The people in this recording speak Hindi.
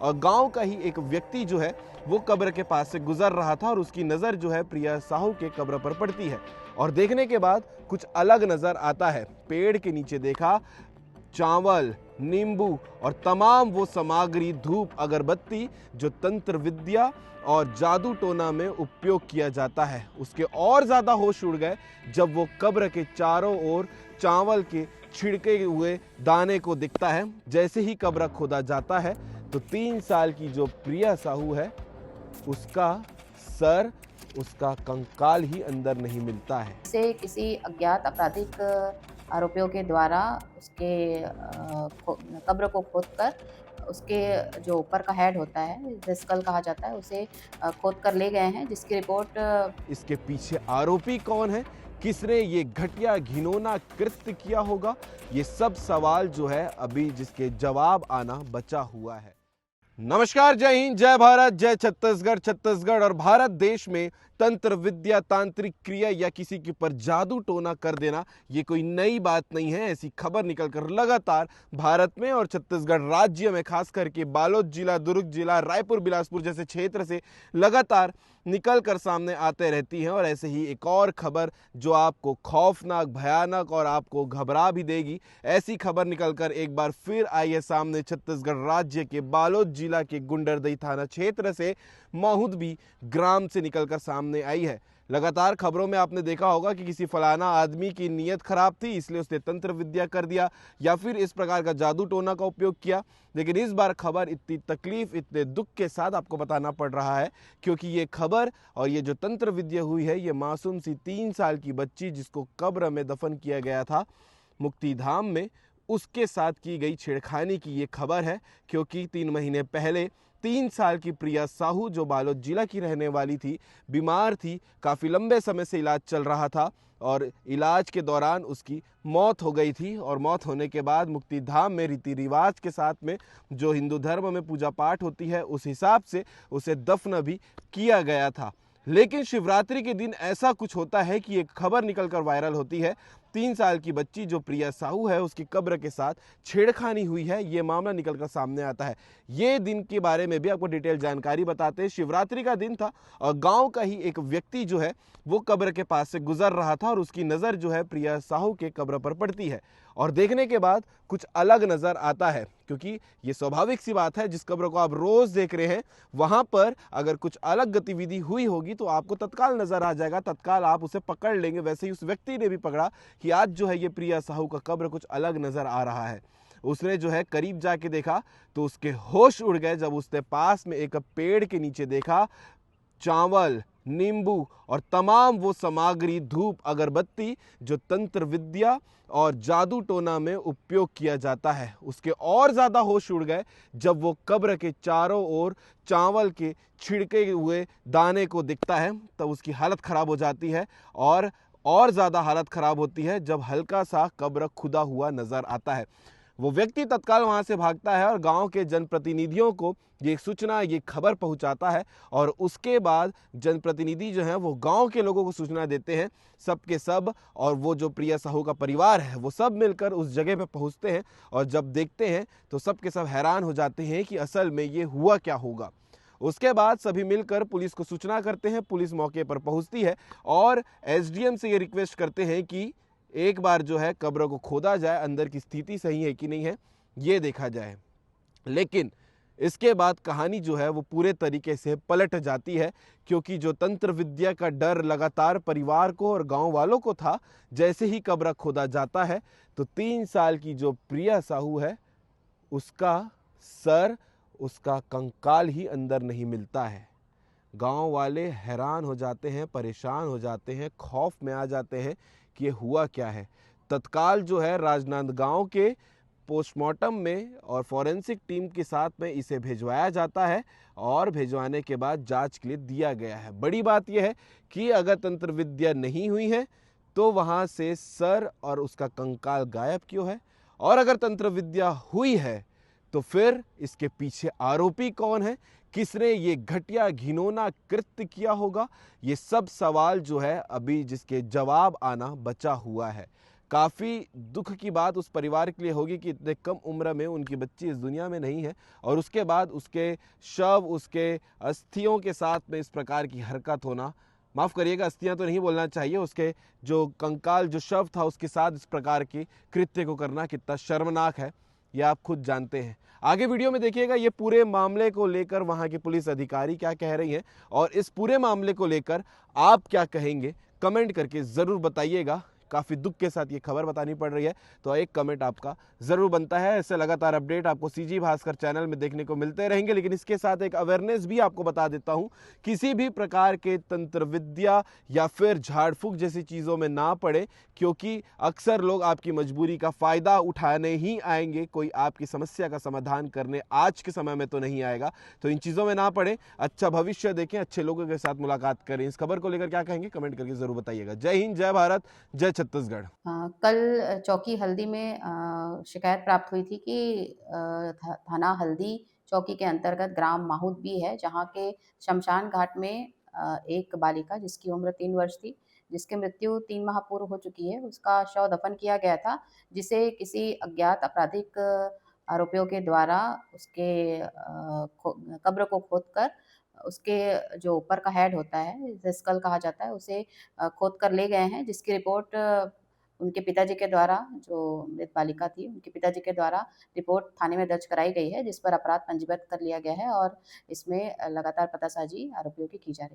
और गांव का ही एक व्यक्ति जो है वो कब्र के पास से गुजर रहा था और उसकी नज़र जो है प्रिया साहू के कब्र पर पड़ती है और देखने के बाद कुछ अलग नज़र आता है। पेड़ के नीचे देखा चावल, नींबू और तमाम वो सामग्री, धूप, अगरबत्ती जो तंत्र विद्या और जादू टोना में उपयोग किया जाता है। उसके और ज़्यादा होश उड़ गए जब वो कब्र के चारों ओर चावल के छिड़के हुए दाने को दिखता है। जैसे ही कब्र खोदा जाता है तो 3 साल की जो प्रिया साहू है उसका सर, उसका कंकाल ही अंदर नहीं मिलता है। से किसी अज्ञात आपराधिक आरोपियों के द्वारा उसके कब्र को खोदकर उसके जो ऊपर का हेड होता है, स्कल कहा जाता है, उसे खोद कर ले गए हैं, जिसकी रिपोर्ट इसके पीछे आरोपी कौन है, किसने ये घटिया घिनौना कृत्य किया होगा, ये सब सवाल जो है अभी जिसके जवाब आना बचा हुआ है। नमस्कार, जय हिंद, जय भारत, जय छत्तीसगढ़। छत्तीसगढ़ और भारत देश में तंत्र विद्या, तांत्रिक क्रिया या किसी के ऊपर जादू टोना कर देना ये कोई नई बात नहीं है। ऐसी खबर निकलकर लगातार भारत में और छत्तीसगढ़ राज्य में, खास करके बालोद जिला, दुर्ग जिला, रायपुर, बिलासपुर जैसे क्षेत्र से लगातार निकल कर सामने आते रहती हैं। और ऐसे ही एक और खबर जो आपको खौफनाक, भयानक और आपको घबरा भी देगी, ऐसी खबर निकलकर एक बार फिर आई है सामने छत्तीसगढ़ राज्य के बालोद जिला के गुंडरदई थाना क्षेत्र से महुदबी ग्राम से निकलकर सामने आई है। लगातार खबरों में आपने देखा होगा कि किसी फलाना आदमी की नीयत खराब थी इसलिए उसने तंत्र विद्या कर दिया या फिर इस प्रकार का जादू टोना का उपयोग किया। लेकिन इस बार खबर इतनी तकलीफ, इतने दुख के साथ आपको बताना पड़ रहा है क्योंकि ये खबर और ये जो तंत्र विद्या हुई है, ये मासूम सी 3 साल की बच्ची जिसको कब्र में दफन किया गया था मुक्तिधाम में, उसके साथ की गई छेड़खानी की ये खबर है। क्योंकि 3 महीने पहले 3 साल की प्रिया साहू जो बालोद जिला की रहने वाली थी, बीमार थी, काफ़ी लंबे समय से इलाज चल रहा था और इलाज के दौरान उसकी मौत हो गई थी। और मौत होने के बाद मुक्तिधाम में रीति रिवाज के साथ में जो हिंदू धर्म में पूजा पाठ होती है उस हिसाब से उसे दफन भी किया गया था। लेकिन शिवरात्रि के दिन ऐसा कुछ होता है कि एक खबर निकलकर वायरल होती है। 3 साल की बच्ची जो प्रिया साहू है उसकी कब्र के साथ छेड़खानी हुई है, ये मामला निकलकर सामने आता है। ये दिन के बारे में भी आपको डिटेल जानकारी बताते हैं। शिवरात्रि का दिन था और गांव का ही एक व्यक्ति जो है वो कब्र के पास से गुजर रहा था और उसकी नज़र जो है प्रिया साहू के कब्र पर पड़ती है और देखने के बाद कुछ अलग नज़र आता है। क्योंकि ये स्वाभाविक सी बात है, जिस कब्र को आप रोज़ देख रहे हैं वहाँ पर अगर कुछ अलग गतिविधि हुई होगी तो आपको तत्काल नज़र आ जाएगा, तत्काल आप उसे पकड़ लेंगे। वैसे ही उस व्यक्ति ने भी पकड़ा कि आज जो है ये प्रिया साहू का कब्र कुछ अलग नज़र आ रहा है। उसने जो है करीब जाके देखा तो उसके होश उड़ गए जब उसने पास में एक पेड़ के नीचे देखा चावल, नींबू और तमाम वो सामग्री, धूप, अगरबत्ती जो तंत्र विद्या और जादू टोना में उपयोग किया जाता है। उसके और ज़्यादा होश उड़ गए जब वो कब्र के चारों ओर चावल के छिड़के हुए दाने को दिखता है, तब उसकी हालत ख़राब हो जाती है। और ज़्यादा हालत ख़राब होती है जब हल्का सा कब्र खुदा हुआ नज़र आता है। वो व्यक्ति तत्काल वहाँ से भागता है और गांव के जनप्रतिनिधियों को ये सूचना, ये खबर पहुँचाता है और उसके बाद जनप्रतिनिधि जो हैं वो गांव के लोगों को सूचना देते हैं, सब के सब। और वो जो प्रिया साहू का परिवार है वो सब मिलकर उस जगह पे पहुँचते हैं और जब देखते हैं तो सब के सब हैरान हो जाते हैं कि असल में ये हुआ क्या होगा। उसके बाद सभी मिलकर पुलिस को सूचना करते हैं। पुलिस मौके पर पहुँचती है और एसडीएम से ये रिक्वेस्ट करते हैं कि एक बार जो है कब्र को खोदा जाए, अंदर की स्थिति सही है कि नहीं है ये देखा जाए। लेकिन इसके बाद कहानी जो है वो पूरे तरीके से पलट जाती है क्योंकि जो तंत्र विद्या का डर लगातार परिवार को और गांव वालों को था, जैसे ही कब्र खोदा जाता है तो 3 साल की जो प्रिया साहू है उसका सर, उसका कंकाल ही अंदर नहीं मिलता है। गांव वाले हैरान हो जाते हैं, परेशान हो जाते हैं, खौफ में आ जाते हैं कि ये हुआ क्या है। तत्काल जो है राजनांदगांव के पोस्टमार्टम में और फॉरेंसिक टीम के साथ में इसे भिजवाया जाता है और भिजवाने के बाद जांच के लिए दिया गया है। बड़ी बात यह है कि अगर तंत्र विद्या नहीं हुई है तो वहाँ से सर और उसका कंकाल गायब क्यों है, और अगर तंत्र विद्या हुई है तो फिर इसके पीछे आरोपी कौन है, किसने ये घटिया घिनौना कृत्य किया होगा, ये सब सवाल जो है अभी जिसके जवाब आना बचा हुआ है। काफ़ी दुख की बात उस परिवार के लिए होगी कि इतने कम उम्र में उनकी बच्ची इस दुनिया में नहीं है और उसके बाद उसके शव, उसके अस्थियों के साथ में इस प्रकार की हरकत होना, माफ़ करिएगा अस्थियां तो नहीं बोलना चाहिए, उसके जो कंकाल, जो शव था उसके साथ इस प्रकार की कृत्य को करना कितना शर्मनाक है, ये आप खुद जानते हैं। आगे वीडियो में देखिएगा ये पूरे मामले को लेकर वहाँ की पुलिस अधिकारी क्या कह रही हैं और इस पूरे मामले को लेकर आप क्या कहेंगे, कमेंट करके ज़रूर बताइएगा। काफ़ी दुख के साथ ये खबर बतानी पड़ रही है, तो एक कमेंट आपका ज़रूर बनता है। ऐसे लगातार अपडेट आपको सीजी भास्कर चैनल में देखने को मिलते रहेंगे, लेकिन इसके साथ एक अवेयरनेस भी आपको बता देता हूँ, किसी भी प्रकार के तंत्र विद्या या फिर झाड़ फूक जैसी चीज़ों में ना पड़े, क्योंकि अक्सर लोग आपकी मजबूरी का फ़ायदा उठाने ही आएंगे, कोई आपकी समस्या का समाधान करने आज के समय में तो नहीं आएगा। तो इन चीज़ों में ना पड़े, अच्छा भविष्य देखें, अच्छे लोगों के साथ मुलाकात करें। इस खबर को लेकर क्या कहेंगे, कमेंट करके ज़रूर बताइएगा। जय हिंद, जय भारत, जय छत्तीसगढ़। कल चौकी हल्दी में शिकायत प्राप्त हुई थी कि थाना हल्दी चौकी के अंतर्गत ग्राम माहुत भी है, जहाँ के शमशान घाट में एक बालिका जिसकी उम्र 3 वर्ष थी, जिसकी मृत्यु 3 माह पूर्व हो चुकी है, उसका शव दफन किया गया था, जिसे किसी अज्ञात आपराधिक आरोपियों के द्वारा उसके कब्र को खोदकर उसके जो ऊपर का हेड होता है, जिसे स्कल कहा जाता है, उसे खोद कर ले गए हैं, जिसकी रिपोर्ट उनके पिताजी के द्वारा, जो मृत बालिका थी, उनके पिताजी के द्वारा रिपोर्ट थाने में दर्ज कराई गई है, जिस पर अपराध पंजीबद्ध कर लिया गया है और इसमें लगातार पतासाजी आरोपियों की जा रही है।